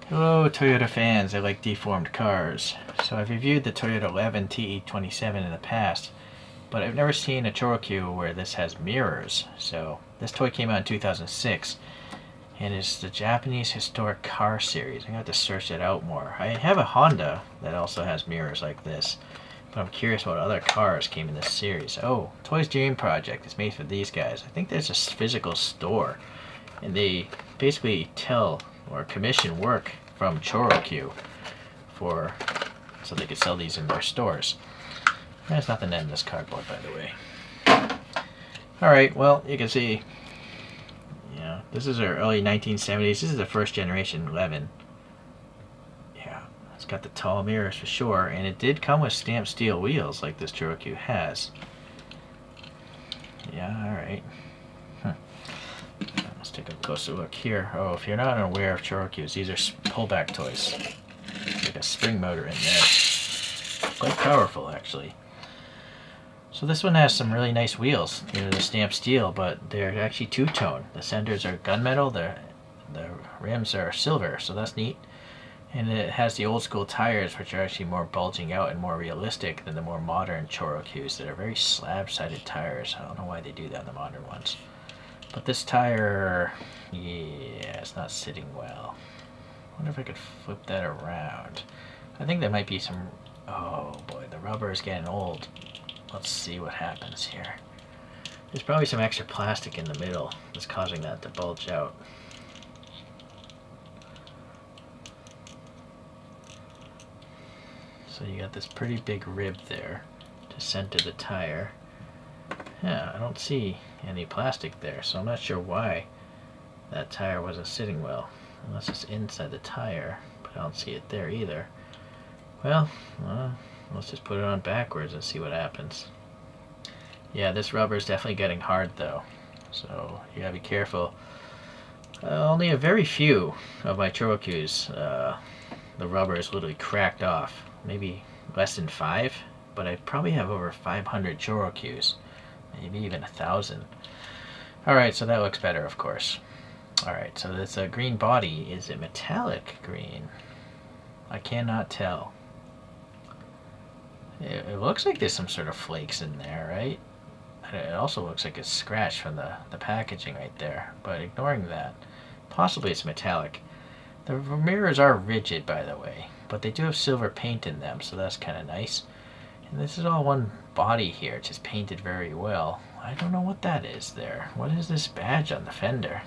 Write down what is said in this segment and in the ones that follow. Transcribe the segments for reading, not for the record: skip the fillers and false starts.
Hello Toyota fans, I like deformed cars. So I've reviewed the Toyota Levin TE27 in the past, but I've never seen a ChoroQ where this has mirrors. So this toy came out in 2006 and it's the Japanese historic car series. I'm going to have to search it out more. I have a Honda that also has mirrors like this, but I'm curious what other cars came in this series. Oh, Toys Dream Project is made for these guys. I think there's a physical store and they basically tell or commission work from ChoroQ for so they could sell these in their stores. There's nothing in this cardboard, by the way. Alright, well, you can see, this is our early 1970s. This is the first generation Levin. Yeah, it's got the tall mirrors for sure, and it did come with stamped steel wheels like this ChoroQ has. Yeah, alright. Let's take a closer look here. Oh, if you're not aware of ChoroQs, these are pullback toys. Like a spring motor in there. Quite powerful, actually. So this one has some really nice wheels. They're the stamped steel, but they're actually two-tone. The centers are gunmetal, the rims are silver, so that's neat. And it has the old school tires, which are actually more bulging out and more realistic than the more modern ChoroQs that are very slab-sided tires. I don't know why they do that in the modern ones. But this tire, yeah, it's not sitting well. I wonder if I could flip that around. I think there might be some, oh boy, the rubber is getting old. Let's see what happens here. There's probably some extra plastic in the middle that's causing that to bulge out. So you got this pretty big rib there to center the tire. Yeah, I don't see any plastic there, so I'm not sure why that tire wasn't sitting well. Unless it's inside the tire, but I don't see it there either. Well, let's just put it on backwards and see what happens. Yeah, this rubber is definitely getting hard though, so you gotta be careful. Only a very few of my ChoroQs, the rubber is literally cracked off. Maybe less than 5, but I probably have over 500 ChoroQs. Maybe even 1,000. Alright, so that looks better, of course. Alright, so this green body, is it metallic green? I cannot tell. It looks like there's some sort of flakes in there, right? It also looks like it's scratched from the packaging right there, but ignoring that, possibly it's metallic. The mirrors are rigid, by the way, but they do have silver paint in them, so that's kind of nice. And this is all one body here, just painted very well. I don't know what that is there. What is this badge on the fender?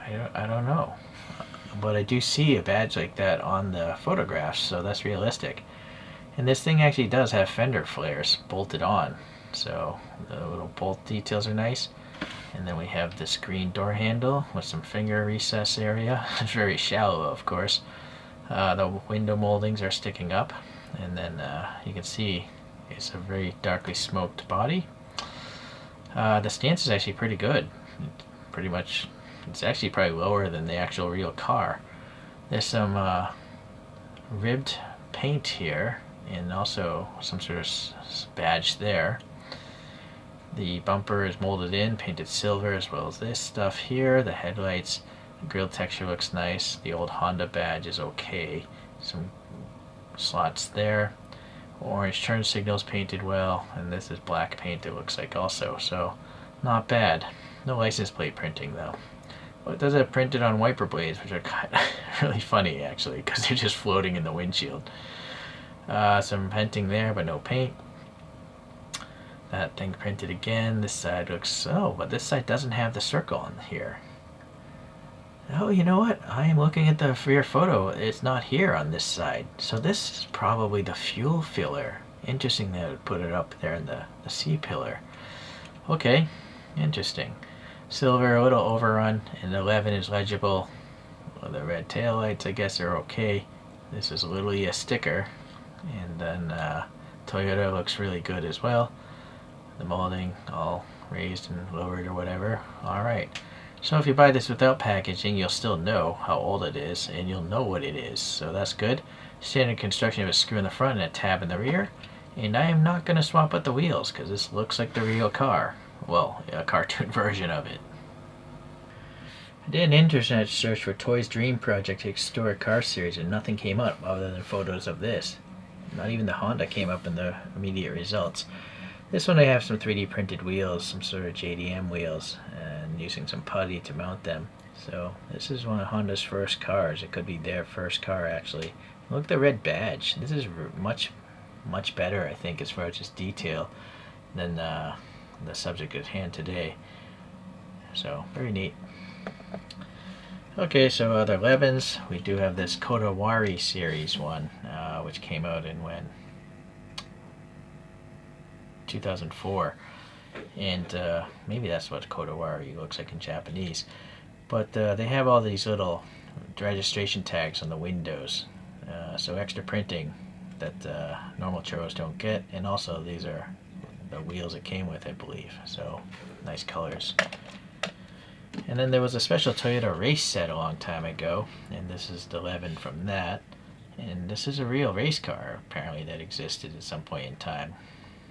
I don't know. But I do see a badge like that on the photographs, so that's realistic. And this thing actually does have fender flares bolted on, so the little bolt details are nice. And then we have this green door handle with some finger recess area. It's very shallow, of course. The window moldings are sticking up. And then you can see it's a very darkly smoked body. The stance is actually pretty good. Pretty much, it's actually probably lower than the actual real car. There's some ribbed paint here and also some sort of badge there. The bumper is molded in, painted silver, as well as this stuff here. The headlights, the grille texture looks nice. The old Honda badge is okay. Some slots there. Orange turn signals painted well, and this is black paint, it looks like also, so not bad. No license plate printing though. Well, it does have printed on wiper blades, which are kind of really funny actually, because they're just floating in the windshield. Some painting there, but no paint. That thing printed again. This side looks, oh, but this side doesn't have the circle on here. Oh, you know what? I am looking at the rear photo. It's not here on this side. So this is probably the fuel filler. Interesting that it would put it up there in the C-pillar. Okay, interesting. Silver, a little overrun, and the 11 is legible. Well, the red tail lights, I guess, are okay. This is literally a sticker. And then Toyota looks really good as well. The molding all raised and lowered or whatever. Alright. So if you buy this without packaging, you'll still know how old it is, and you'll know what it is, so that's good. Standard construction of a screw in the front and a tab in the rear. And I am not going to swap out the wheels, because this looks like the real car. Well, a cartoon version of it. I did an internet search for Toys Dream Project Historic Car Series and nothing came up other than photos of this. Not even the Honda came up in the immediate results. This one I have some 3D printed wheels, some sort of JDM wheels, and using some putty to mount them. So this is one of Honda's first cars. It could be their first car actually. Look at the red badge. This is much better, I think, as far as just detail than the subject at hand today. So very neat. Okay, so other Levins, we do have this ChoroQ series one, which came out in when? 2004. And maybe that's what ChoroQ looks like in Japanese. But they have all these little registration tags on the windows. So extra printing that normal churros don't get. And also these are the wheels it came with, I believe. So nice colors. And then there was a special Toyota race set a long time ago, and this is the Levin from that. And this is a real race car, apparently, that existed at some point in time.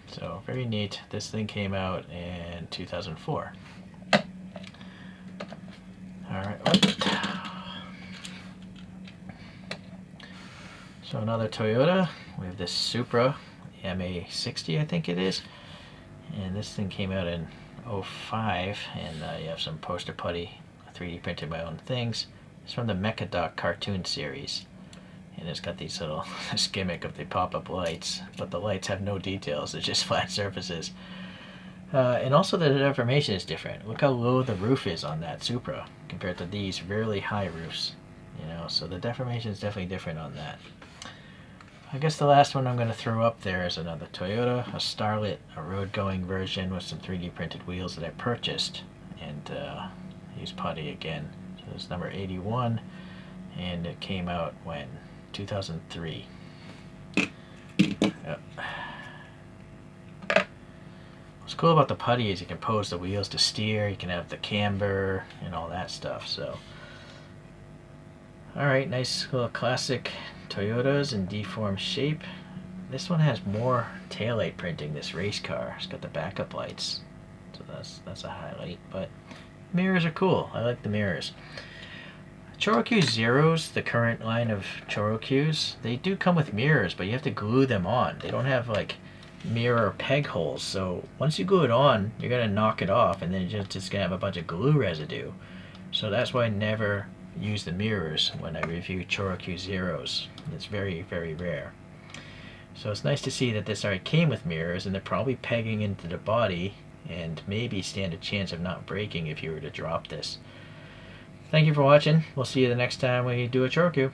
So, very neat. This thing came out in 2004. Alright. So, another Toyota. We have this Supra, MA60, I think it is. And this thing came out in 05, and you have some poster putty, 3D printed my own things. It's from the Mecha cartoon series, and it's got these little this gimmick of the pop-up lights, but the lights have no details. They're just flat surfaces. And also the deformation is different. Look how low the roof is on that Supra compared to these really high roofs. You know, so the deformation is definitely different on that. I guess the last one I'm going to throw up there is another Toyota, a Starlet, a road-going version with some 3D printed wheels that I purchased, and use putty again. So it's number 81, and it came out when? 2003. Yep. What's cool about the putty is you can pose the wheels to steer, you can have the camber, and all that stuff. So, alright, nice little classic Toyotas in deformed shape. This one has more taillight printing, this race car. It's got the backup lights, so that's a highlight. But mirrors are cool. I like the mirrors. ChoroQ Zeros, the current line of ChoroQs, they do come with mirrors, but you have to glue them on. They don't have like mirror peg holes, so once you glue it on, you're going to knock it off, and then you're just going to have a bunch of glue residue. So that's why I never use the mirrors when I review ChoroQ Zeros. It's very, very rare. So it's nice to see that this already came with mirrors, and they're probably pegging into the body and maybe stand a chance of not breaking if you were to drop this. Thank you for watching. We'll see you the next time we do a ChoroQ.